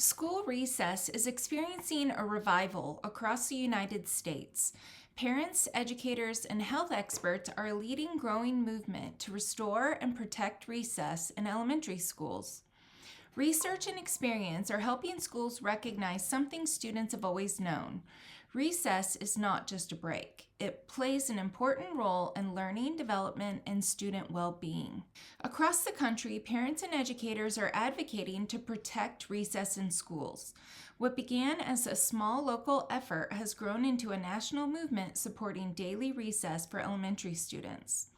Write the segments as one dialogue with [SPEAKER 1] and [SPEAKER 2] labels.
[SPEAKER 1] School recess is experiencing a revival across the United States. Parents, educators, and health experts are leading growing movement to restore and protect recess in elementary schools. Research and experience are helping schools recognize something students have always known. Recess is not just a break. It plays an important role in learning, development, and student well-being. Across the country, parents and educators are advocating to protect recess in schools. What began as a small local effort has grown into a national movement supporting daily recess for elementary students.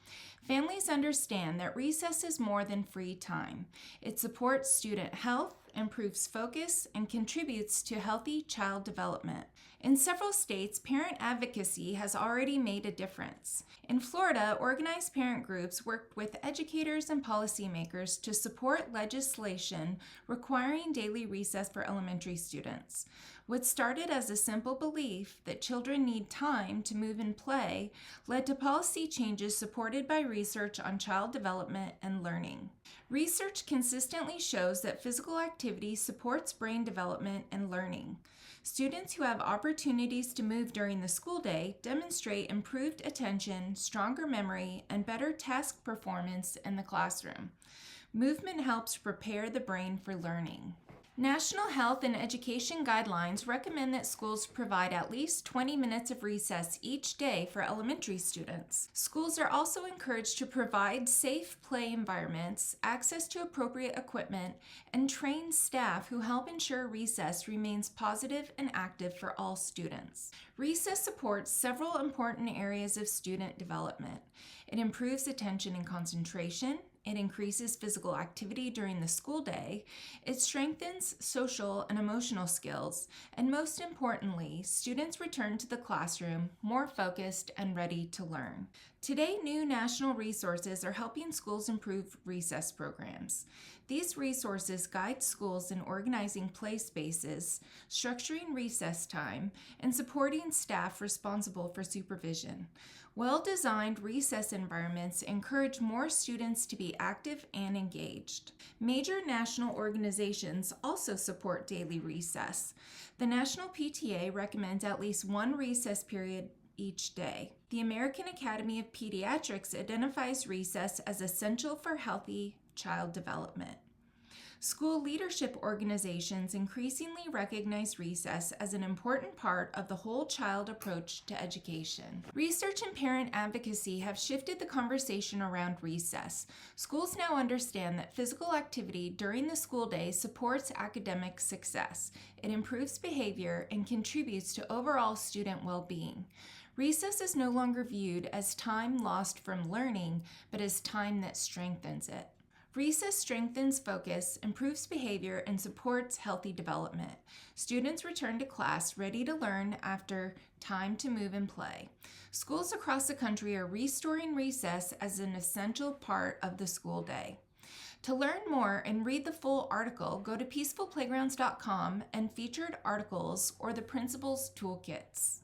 [SPEAKER 1] Families understand that recess is more than free time. It supports student health, improves focus, and contributes to healthy child development. In several states, parent advocacy has already made a difference. In Florida, organized parent groups worked with educators and policymakers to support legislation requiring daily recess for elementary students. What started as a simple belief that children need time to move and play led to policy changes supported by research on child development and learning. Research consistently shows that physical activity supports brain development and learning. Students who have opportunities to move during the school day demonstrate improved attention, stronger memory, and better task performance in the classroom. Movement helps prepare the brain for learning. National health and education guidelines recommend that schools provide at least 20 minutes of recess each day for elementary students. Schools are also encouraged to provide safe play environments, access to appropriate equipment, and train staff who help ensure recess remains positive and active for all students. Recess supports several important areas of student development. It improves attention and concentration. It increases physical activity during the school day. It strengthens social and emotional skills. And most importantly, students return to the classroom more focused and ready to learn. Today, new national resources are helping schools improve recess programs. These resources guide schools in organizing play spaces, structuring recess time, and supporting staff responsible for supervision. Well-designed recess environments encourage more students to be active and engaged. Major national organizations also support daily recess. The National PTA recommends at least one recess period each day. The American Academy of Pediatrics identifies recess as essential for healthy child development. School leadership organizations increasingly recognize recess as an important part of the whole child approach to education. Research and parent advocacy have shifted the conversation around recess. Schools now understand that physical activity during the school day supports academic success. It improves behavior and contributes to overall student well-being. Recess is no longer viewed as time lost from learning, but as time that strengthens it. Recess strengthens focus, improves behavior, and supports healthy development. Students return to class ready to learn after time to move and play. Schools across the country are restoring recess as an essential part of the school day. To learn more and read the full article, go to peacefulplaygrounds.com and featured articles or the principal's toolkits.